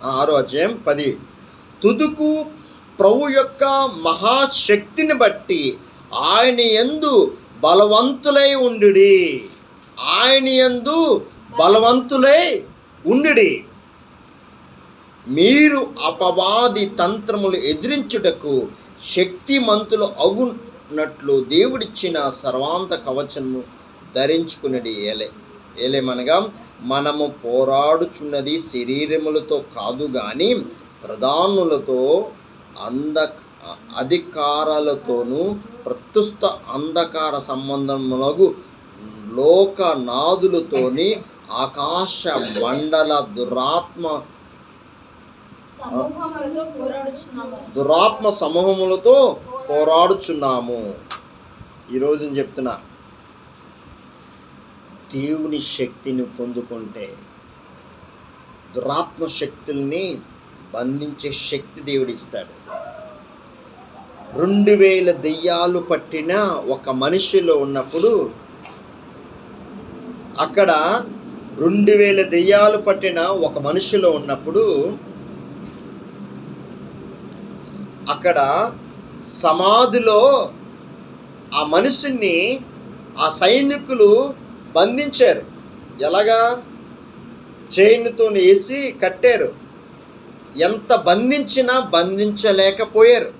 6వ అధ్యాయం 10. తుదుకు ప్రభు యొక్క మహాశక్తిని బట్టి ఆయన యందు బలవంతులై ఉండుడి. ఆయన యందు బలవంతులై ఉండుడి. మీరు అపవాది తంత్రములు ఎదిరించుటకు శక్తిమంతులు అగునట్లు దేవుడిచ్చిన సర్వాంత కవచము ధరించుకున్నది. ఏలేమనగా మనము పోరాడుచున్నది శరీరములతో కాదు గాని ప్రధానులతో, అధికారాలతోనూ, ప్రస్తుత అంధకార సంబంధములకు లోకనాథులతోని, ఆకాశ మండల దురాత్మ సమూహములతో పోరాడుచున్నాము. ఈరోజు చెప్తున్నా, దేవుని శక్తిని పొందుకుంటే దురాత్మ శక్తుల్ని బంధించే శక్తి దేవుడు ఇస్తాడు. 2000 దెయ్యాలు పట్టిన ఒక మనిషిలో ఉన్నప్పుడు, అక్కడ 2000 దెయ్యాలు పట్టిన ఒక మనిషిలో ఉన్నప్పుడు అక్కడ సమాధిలో ఆ మనిషిని ఆ సైనికులు బంధించారు. ఎలాగా? చైన్తో వేసి కట్టారు. ఎంత బంధించినా బంధించలేకపోయారు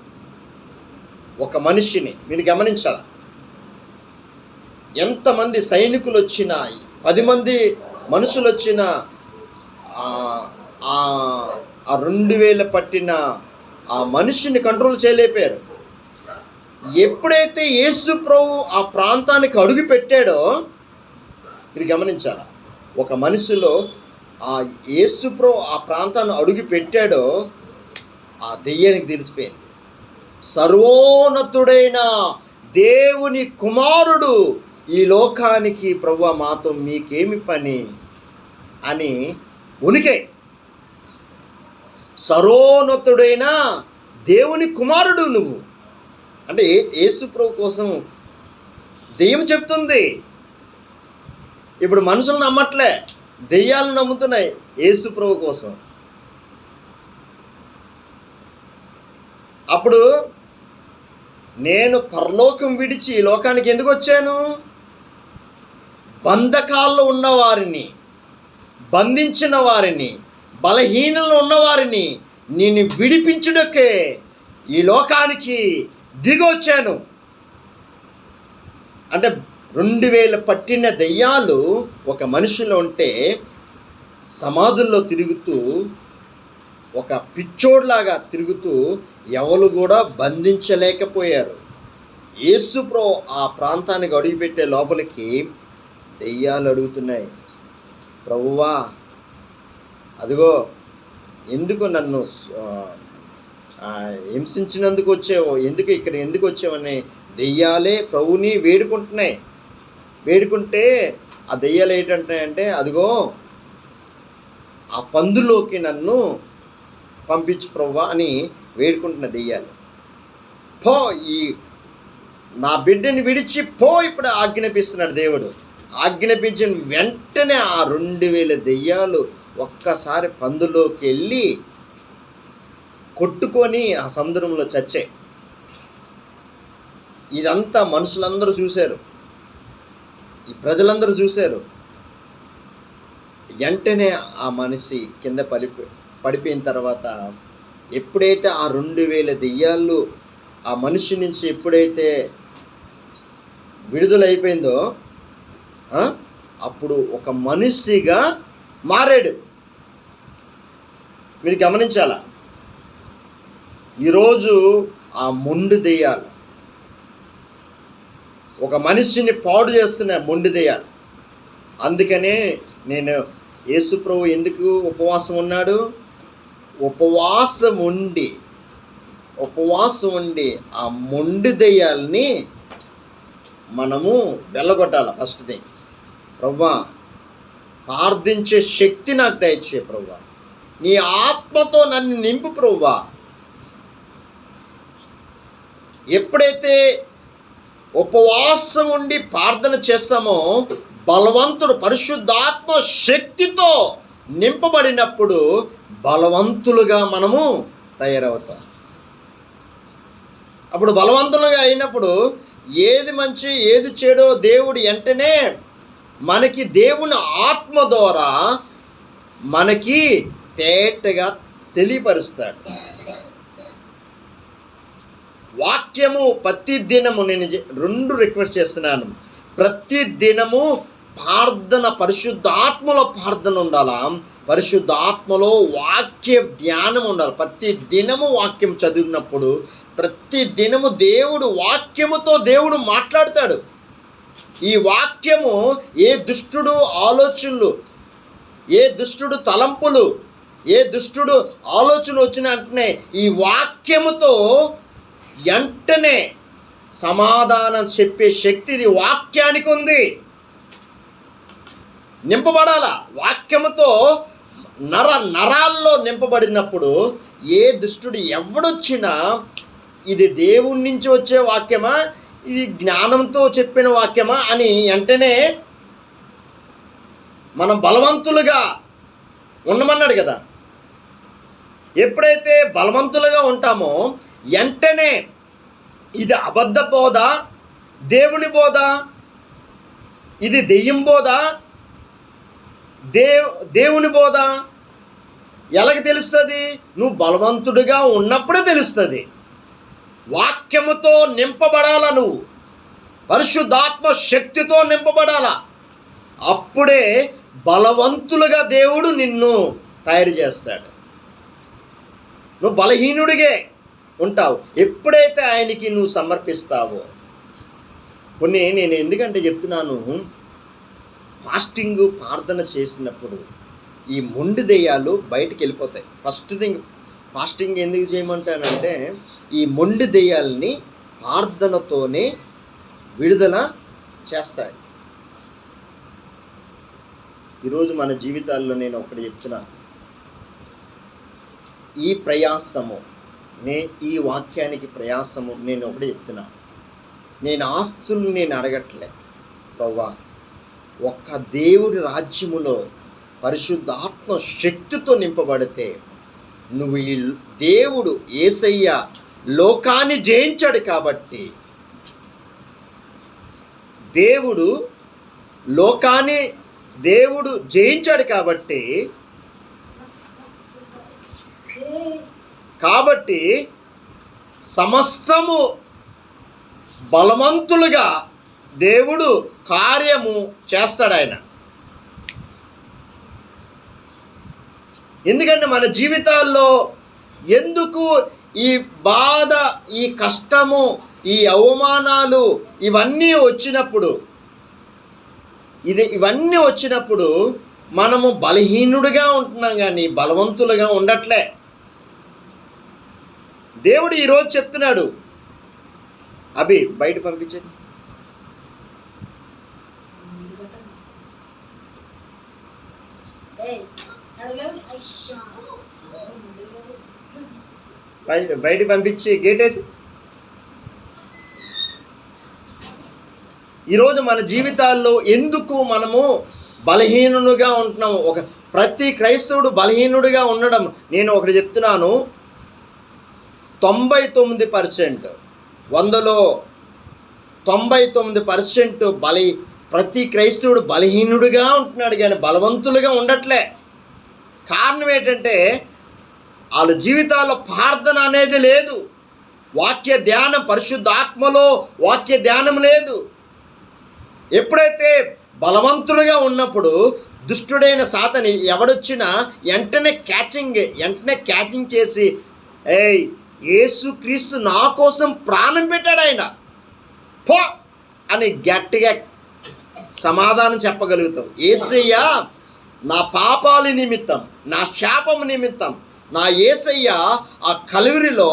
ఒక మనిషిని. మీరు గమనించాలి, ఎంతమంది సైనికులు వచ్చినా, 10 మంది మనుషులు వచ్చినా ఆ 2000 పట్టిన ఆ మనిషిని కంట్రోల్ చేయలేపారు. ఎప్పుడైతే యేసు ప్రభు ఆ ప్రాంతానికి అడుగు పెట్టాడో, మీరు గమనించాలి, ఒక మనిషిలో ఆ యేసు ప్రభు ఆ ప్రాంతాన్ని అడుగు పెట్టాడో ఆ దెయ్యానికి తెలిసిపోయింది, సర్వోన్నతుడైన దేవుని కుమారుడు ఈ లోకానికి ప్రభువా మాతో మీకేమి పని అని ఉనికే. సర్వోన్నతుడైన దేవుని కుమారుడు నువ్వు అంటే యేసు ప్రభు కోసం దెయ్యం చెప్తుంది. ఇప్పుడు మనుషులు నమ్మట్లే, దెయ్యాలు నమ్ముతున్నాయి యేసు ప్రభు కోసం. అప్పుడు నేను పరలోకం విడిచి ఈ లోకానికి ఎందుకు వచ్చాను? బంధకాల్లో ఉన్నవారిని, బంధించిన వారిని, బలహీనలు ఉన్నవారిని నేను విడిపించుటకే ఈ లోకానికి దిగొచ్చాను. అంటే 2000 పట్టిన దెయ్యాలు ఒక మనిషిలో ఉంటే సమాధుల్లో తిరుగుతూ, ఒక పిచ్చోడ్లాగా తిరుగుతూ ఎవరు కూడా బంధించలేకపోయారు. యేసు ప్రభు ఆ ప్రాంతానికి అడుగుపెట్టే లోపలికి దెయ్యాలు అడుగుతున్నాయి, ప్రభువా అదిగో ఎందుకు నన్ను హింసించినందుకు వచ్చావో, ఎందుకు వచ్చావని దెయ్యాలే ప్రభుని వేడుకుంటున్నాయి. వేడుకుంటే ఆ దెయ్యాలు ఏంటంటే, అదిగో ఆ పందులోకి నన్ను పంపించు ప్రభువా అని వేడుకుంటున్న దెయ్యాలు. పో, ఈ నా బిడ్డని విడిచి పో ఇప్పుడు ఆజ్ఞాపిస్తున్నాడు దేవుడు. ఆజ్ఞాపించిన వెంటనే ఆ 2000 దెయ్యాలు ఒక్కసారి పందులోకి వెళ్ళి కొట్టుకొని ఆ సముద్రంలో చచ్చాయి. ఇదంతా మనుషులందరూ చూశారు, ఈ ప్రజలందరూ చూశారు. వెంటనే ఆ మనిషి కింద పడిపోయిన తర్వాత ఎప్పుడైతే ఆ 2000 దెయ్యాలు ఆ మనిషి నుంచి ఎప్పుడైతే విడుదలైపోయిందో అప్పుడు ఒక మనిషిగా మారాడు. మీరు గమనించాలా, ఈరోజు ఆ మొండి దెయ్యాలు ఒక మనిషిని పాడు చేస్తున్నాయి, మొండి దెయ్యాలు. అందుకనే నేను యేసు ప్రభు ఎందుకు ఉపవాసం ఉన్నాడు? ఉపవాసం ఉండి ఆ మొండి దెయ్యాలని మనము వెళ్ళగొట్టాలి. ఫస్ట్ థింగ్, ప్రభువా ప్రార్థించే శక్తి నాకు దయచే ప్రభువా, నీ ఆత్మతో నన్ను నింపు ప్రభువా. ఎప్పుడైతే ఉపవాసం ఉండి ప్రార్థన చేస్తామో బలవంతుడు పరిశుద్ధాత్మ శక్తితో నింపబడినప్పుడు బలవంతులుగా మనము తయారవుతాం. అప్పుడు బలవంతులుగా అయినప్పుడు ఏది మంచి ఏది చెడో దేవుడు వెంటనే మనకి దేవుని ఆత్మ ద్వారా మనకి తేటగా తెలియపరుస్తాడు. వాక్యము ప్రతి దినము, నేను 2 రిక్వెస్ట్ చేస్తున్నాను. ప్రతి దినము ప్రార్థన, పరిశుద్ధాత్మలో ప్రార్థన ఉండాలా, పరిశుద్ధాత్మలో వాక్య ధ్యానం ఉండాలి. ప్రతి దినము వాక్యం చదివినప్పుడు ప్రతి దినము దేవుడు వాక్యముతో దేవుడు మాట్లాడతాడు. ఈ వాక్యము ఏ దుష్టుడు ఆలోచనలు, ఏ దుష్టుడు తలంపులు, ఏ దుష్టుడు ఆలోచన వచ్చిన వెంటనే ఈ వాక్యముతో వెంటనే సమాధానం చెప్పే శక్తి ఇది వాక్యానికి ఉంది. నింపబడాల వాక్యముతో, నరాల్లో నింపబడినప్పుడు ఏ దుష్టుడు ఎవడొచ్చినా ఇది దేవుడి నుంచి వచ్చే వాక్యమా, ఇది జ్ఞానంతో చెప్పిన వాక్యమా అని వెంటనే మనం బలవంతులుగా ఉండమన్నాడు కదా. ఎప్పుడైతే బలవంతులుగా ఉంటామో వెంటనే ఇది అబద్ధ బోధ, దేవుని బోధ, ఇది దెయ్యం బోధ, దేవుని బోధ ఎలాగ తెలుస్తుంది? నువ్వు బలవంతుడిగా ఉన్నప్పుడే తెలుస్తుంది. వాక్యముతో నింపబడాల, నువ్వు పరిశుద్ధాత్మ శక్తితో నింపబడాల. అప్పుడే బలవంతులుగా దేవుడు నిన్ను తయారు చేస్తాడు. నువ్వు బలహీనుడిగే ఉంటావు ఎప్పుడైతే ఆయనకి నువ్వు సమర్పిస్తావో. నేను ఎందుకంటే చెప్తున్నాను, ఫాస్టింగ్ ప్రార్థన చేసినప్పుడు ఈ మొండి దెయ్యాలు బయటికి వెళ్ళిపోతాయి. ఫస్ట్ థింగ్ ఫాస్టింగ్ ఎందుకు చేయమంటానంటే ఈ మొండి దెయ్యాలని ప్రార్థనతోనే విడుదల చేస్తాయి. ఈరోజు మన జీవితాల్లో నేను ఒకటి చెప్తున్నా, ఈ ప్రయాసము, ఈ వాక్యానికి ప్రయాసము నేను ఒకటి చెప్తున్నా. నేను ఆస్తులు నేను అడగట్లే ప్రవ్వా, ఒక్క దేవుడి రాజ్యములో పరిశుద్ధాత్మ శక్తితో నింపబడితే నువ్వు ఈ దేవుడు యేసయ్య లోకాన్ని జయించాడు కాబట్టి, దేవుడు జయించాడు కాబట్టి సమస్తము బలవంతులుగా దేవుడు కార్యము చేస్తాడు ఆయన. ఎందుకంటే మన జీవితాల్లో ఎందుకు ఈ బాధ, ఈ కష్టము, ఈ అవమానాలు ఇవన్నీ వచ్చినప్పుడు మనము బలహీనుడిగా ఉంటున్నాం కానీ బలవంతులుగా ఉండట్లే. దేవుడు ఈరోజు చెప్తున్నాడు, అభి బయట పంపించేది, బయట పంపించి గేటేసి. ఈరోజు మన జీవితాల్లో ఎందుకు మనము బలహీనులుగా ఉంటున్నాము? ప్రతి క్రైస్తవుడు బలహీనుడిగా ఉండడం, నేను ఒకటి చెప్తున్నాను, 99% 100లో 99% ప్రతి క్రైస్తవుడు బలహీనుడిగా ఉంటున్నాడు కానీ బలవంతులుగా ఉండట్లే. కారణం ఏంటంటే వాళ్ళ జీవితాల్లో ప్రార్థన అనేది లేదు, వాక్య ధ్యానం, పరిశుద్ధాత్మలో వాక్య ధ్యానం లేదు. ఎప్పుడైతే బలవంతులుగా ఉన్నప్పుడు దుష్టుడైన సాతాను ఎవడొచ్చినా వెంటనే క్యాచింగ్ చేసి, యేసుక్రీస్తు నా కోసం ప్రాణం పెట్టాడు, ఆయన పో అని గట్టిగా సమాధానం చెప్పగలుగుతాం. యేసయ్య నా పాపాల నిమిత్తం, నా శాపం నిమిత్తం నా యేసయ్య ఆ కలువరిలో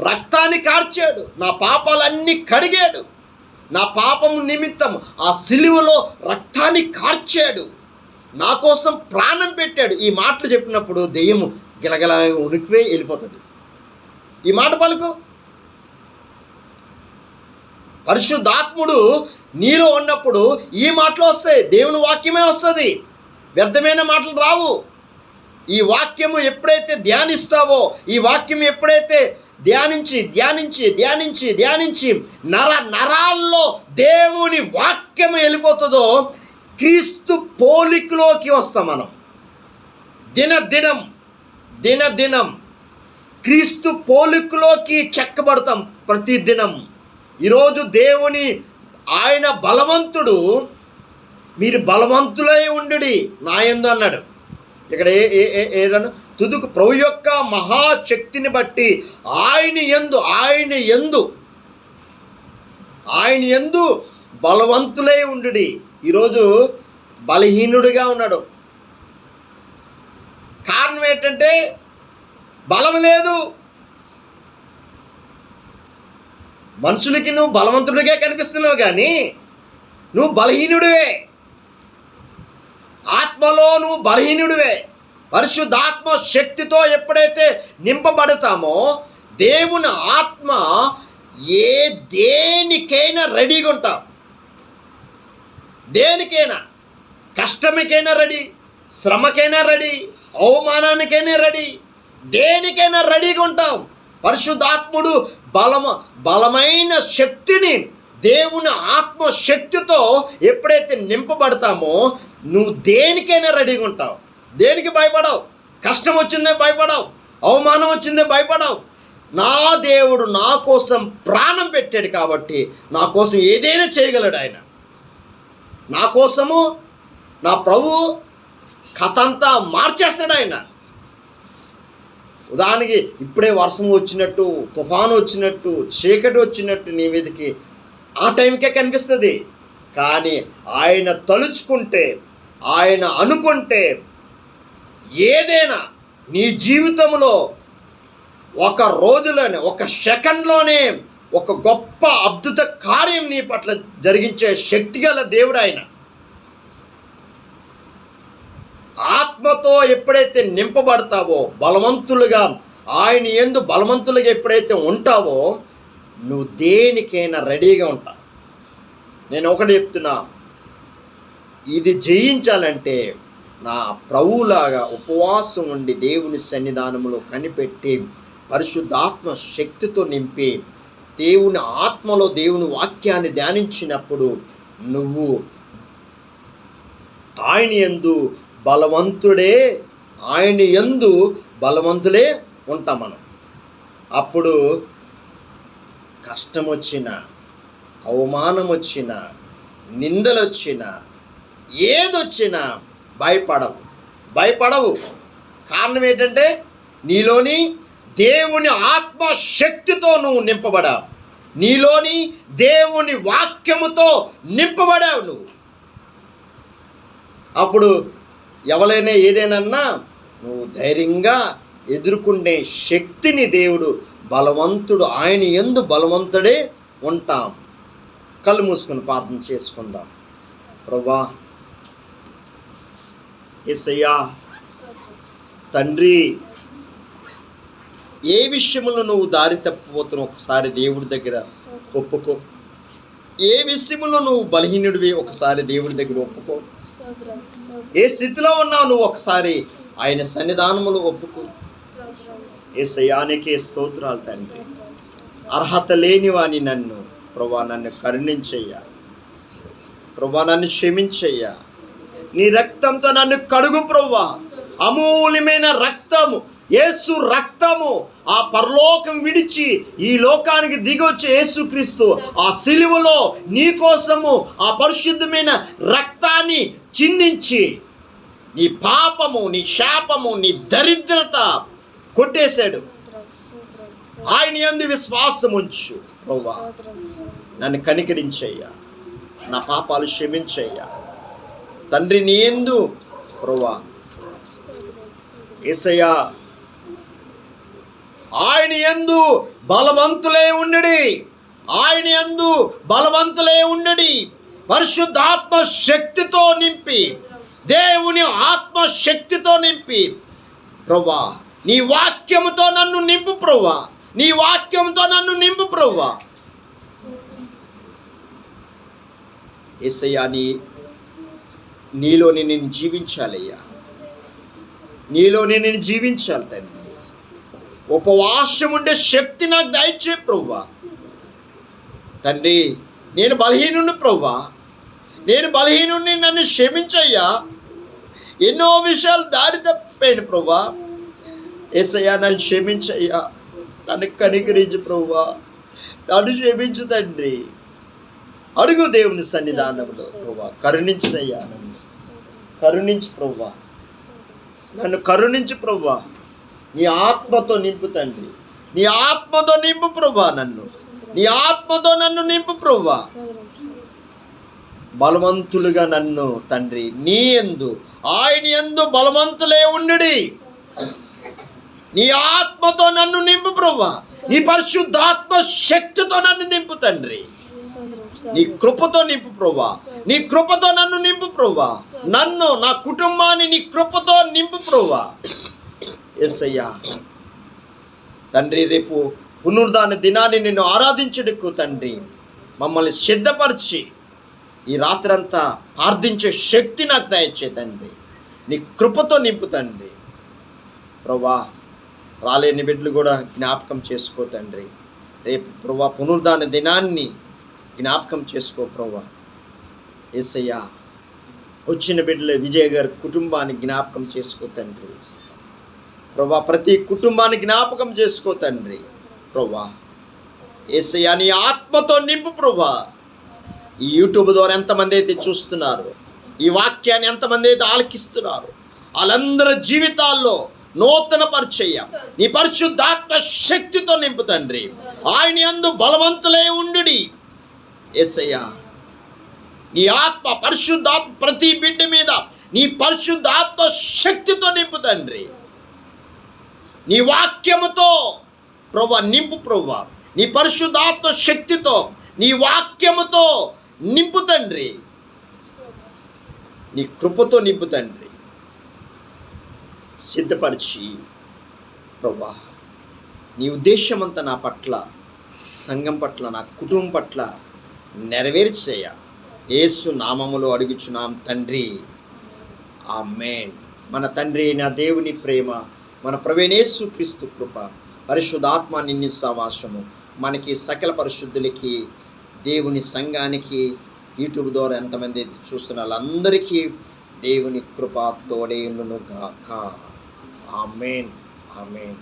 రక్తాన్ని కార్చాడు, నా పాపాలన్నీ కడిగాడు, నా పాపం నిమిత్తం ఆ సిలువలో రక్తాన్ని కార్చాడు, నా కోసం ప్రాణం పెట్టాడు. ఈ మాటలు చెప్పినప్పుడు దెయ్యము గిలగల ఉనికిపోయి వెళ్ళిపోతుంది. ఈ మాట పలుకు. పరిశుద్ధాత్ముడు నీలో ఉన్నప్పుడు ఈ మాటలు వస్తాయి, దేవుని వాక్యమే వస్తుంది, వ్యర్థమైన మాటలు రావు. ఈ వాక్యము ఎప్పుడైతే ధ్యానిస్తావో, ఈ వాక్యం ఎప్పుడైతే ధ్యానించి ధ్యానించి ధ్యానించి ధ్యానించి నరాల్లో దేవుని వాక్యము వెళ్ళిపోతుందో క్రీస్తు పోలికలోకి వస్తాం మనం. దినదినం క్రీస్తు పోలికలోకి చెక్కబడతాం ప్రతిదినం. ఈరోజు దేవుని ఆయన బలవంతుడు, మీరు బలవంతులై ఉండుడి నా యందు అన్నాడు. ఇక్కడ ఏదన్నా తుదుకు ప్రభు యొక్క మహాశక్తిని బట్టి ఆయన యందు బలవంతులై ఉండుడి. ఈరోజు బలహీనుడిగా ఉన్నాడు. కారణం ఏంటంటే బలం లేదు. మనుషులకి నువ్వు బలవంతుడిగా కనిపిస్తున్నావు, కానీ నువ్వు బలహీనుడివే. ఆత్మలో నువ్వు బలహీనుడివే. పరిశుద్ధాత్మ శక్తితో ఎప్పుడైతే నింపబడతామో దేవుని ఆత్మ దేనికైనా రెడీగా ఉంటాం. దేనికైనా, కష్టమికైనా రెడీ, శ్రమకైనా రెడీ, అవమానానికైనా రెడీ, దేనికైనా రెడీగా ఉంటాం. పరిశుద్ధాత్ముడు బలమైన శక్తిని, దేవుని ఆత్మశక్తితో ఎప్పుడైతే నింపబడతామో నువ్వు దేనికైనా రెడీగా ఉంటావు. దేనికి భయపడవు. కష్టం వచ్చిందే భయపడవు, అవమానం వచ్చిందే భయపడవు. నా దేవుడు నా కోసం ప్రాణం పెట్టాడు కాబట్టి నా కోసం ఏదైనా చేయగలడు. ఆయన నా కోసము, నా ప్రభు కథ అంతా మార్చేస్తాడు ఆయన. ఉదాహరణకి ఇప్పుడే వర్షం వచ్చినట్టు, తుఫాను వచ్చినట్టు, చీకటి వచ్చినట్టు నీ మీదకి ఆ టైంకే కనిపిస్తుంది. కానీ ఆయన తలుచుకుంటే, ఆయన అనుకుంటే ఏదైనా నీ జీవితంలో ఒక రోజులోనే, ఒక సెకండ్లోనే ఒక గొప్ప అద్భుత కార్యం నీ పట్ల జరిగించే శక్తి గల దేవుడు ఆయన. ఆత్మతో ఎప్పుడైతే నింపబడతావో, బలవంతులుగా ఆయన యందు బలవంతులుగా ఎప్పుడైతే ఉంటావో నువ్వు దేనికైనా రెడీగా ఉంటావు. నేను ఒకటి చెప్తున్నా, ఇది జయించాలంటే నా ప్రభువులాగా ఉపవాసం ఉండి దేవుని సన్నిధానంలో కనిపెట్టి పరిశుద్ధాత్మ శక్తితో నింపి దేవుని ఆత్మలో దేవుని వాక్యాన్ని ధ్యానించినప్పుడు నువ్వు ఆయన యందు బలవంతులే ఉంటాం మనం. అప్పుడు కష్టం వచ్చినా, అవమానం వచ్చినా, నిందలు వచ్చినా, ఏదొచ్చినా భయపడవు. కారణం ఏంటంటే నీలోని దేవుని ఆత్మశక్తితో నువ్వు నింపబడావు. నీలోని దేవుని వాక్యముతో నింపబడావు నువ్వు. అప్పుడు ఎవరైనా ఏదైనా నువ్వు ధైర్యంగా ఎదుర్కొనే శక్తిని దేవుడు బలవంతుడు, ఆయన యందు బలవంతుడే ఉంటాం. కళ్ళు మూసుకొని ప్రార్థన చేసుకుందాం. ప్రభువా, యేసయ్యా, తండ్రి, ఏ విషయంలో నువ్వు దారి తప్పిపోతున్నావు ఒకసారి దేవుడి దగ్గర ఒప్పుకో. ఏ విషయంలో నువ్వు బలహీనుడివి ఒకసారి దేవుడి దగ్గర ఒప్పుకో. ఏ స్థితిలో ఉన్నావు నువ్వు ఒకసారి ఆయన సన్నిధానములో ఒప్పుకో. యేసయ్యానికే స్తోత్రాలు తండ్రి. అర్హత లేనివాని నన్ను ప్రభువా నన్ను కరుణించయ్యా. ప్రభువా నన్ను క్షమించయ్యా. నీ రక్తంతో నన్ను కడుగు ప్రభువా. అమూల్యమైన రక్తము, యేసు రక్తము, ఆ పరలోకం విడిచి ఈ లోకానికి దిగొచ్చే యేసుక్రీస్తు ఆ సిలువలో నీ కోసము ఆ పరిశుద్ధమైన రక్తాన్ని చిందించి నీ పాపము, నీ శాపము, నీ దరిద్రత కొట్టేశాడు. ఆయన యందు విశ్వాసం ఉంచు ప్రభువా. నన్ను కనికరించయ్యా, నా పాపాలు క్షమించయ్యా తండ్రి. నీ యందు ప్రభువా యేసయ్యా, ఆయన యందు బలవంతులే ఉండుడి. ఆయన యందు బలవంతులే ఉండుడి. పరిశుద్ధాత్మ శక్తితో నింపి, దేవుని ఆత్మశక్తితో నింపి ప్రభువా, నీ వాక్యముతో నన్ను నింపు ప్రభువా. నీ వాక్యముతో నన్ను నింపు ప్రభువా. యేసయ్యా, నీలోని నేను జీవించాలయ్యా. నీలోనే నేను జీవించాలి తండ్రి. ఉపవాసం ఉండే శక్తి నాకు దయచే ప్రభువా. తండ్రి, నేను బలహీనుడిని ప్రభువా, నేను బలహీనుడిని, నన్ను క్షమించయ్యా. ఎన్నో విషయాలు దారి తప్పాను ప్రభువా. యేసయ్యా, నన్ను క్షమించయ్యా, నన్ను కనికరించు ప్రభువా, నన్ను క్షమించు తండ్రి. అడుగు దేవుని సన్నిధానంలో ప్రభువా, కరుణించయ్యా, నన్ను కరుణించు ప్రభువా, నన్ను కరుణించు ప్రభువా. నీ ఆత్మతో నింపు తండ్రి, నీ ఆత్మతో నింపు ప్రభువా, నన్ను నీ ఆత్మతో నన్ను నింపు ప్రభువా. బలవంతులుగా నన్ను తండ్రి నీ యందు, ఆయన యందు బలవంతులే ఉండుడి. నీ ఆత్మతో నన్ను నింపు ప్రభువా, నీ పరిశుద్ధాత్మ శక్తితో నన్ను నింపు తండ్రి. నీ కృపతో నింపు ప్రభువా, నీ కృపతో నన్ను నింపు ప్రభువా. నన్ను, నా కుటుంబాన్ని నీ కృపతో నింపు ప్రభువా. యేసయ్యా తండ్రి, రేపు పునరుద్ధాన దినాన్ని నిన్ను ఆరాధించుటకు తండ్రి మమ్మల్ని సిద్ధపరిచి ఈ రాత్రంతా ప్రార్థించే శక్తి నాకు దయచే తండ్రి. నీ కృపతో నింపు తండ్రి. ప్రభువా, రాలేని బిడ్డలు కూడా జ్ఞాపకం చేసుకో తండ్రి. రేపు ప్రభువా పునరుద్ధాన దినాన్ని జ్ఞాపకం చేసుకో ప్రభువా. యేసయ్యా, వచ్చిన బిడ్డలు విజయ్ గారి కుటుంబాన్ని జ్ఞాపకం చేసుకో తండ్రి. ప్రభువా, ప్రతి కుటుంబాన్ని జ్ఞాపకం చేసుకో తండ్రి. ప్రభువా యేసయ్యా, నీ ఆత్మతో నింపు ప్రభువా. ఈ యూట్యూబ్ ద్వారా ఎంతమంది అయితే చూస్తున్నారు, ఈ వాక్యాన్ని ఎంతమంది అయితే ఆలకిస్తున్నారు, వాళ్ళందరి జీవితాల్లో నూతన పరిచయం నీ పరిశుద్ధాత్మ శక్తితో నింపు తండ్రి. ఆయన యందు బలవంతులై ఉండుడి. యేసయ్యా, నీ ఆత్మ పరిశుద్ధాత్మ ప్రతి బిడ్డ మీద నీ పరిశుద్ధాత్మ శక్తితో నింపు తండ్రి. నీ వాక్యముతో ప్రభువా నింపు ప్రభువా. నీ పరిశుద్ధాత్మ శక్తితో నీ వాక్యముతో నింపు తండ్రి. నీ కృపతో నింపు తండ్రి. సిద్ధపరిచి ప్రభువా నీ ఉద్దేశమంతా నా పట్ల, సంఘం పట్ల, నా కుటుంబం పట్ల నెరవేర్చేయ. యేసు నామములో అడుగుచున్నాం తండ్రి, ఆమేన్. మన తండ్రి నా దేవుని ప్రేమ, మన ప్రభువైన యేసు క్రీస్తు కృప, పరిశుద్ధాత్మ నిన్ను సహవాసము మనకి సకల పరిశుద్ధులకి, దేవుని సంఘానికి యూట్యూబ్ ద్వారా ఎంతమంది చూస్తున్న వాళ్ళందరికీ దేవుని కృప తోడేయును గాక. ఆమేన్, ఆమేన్.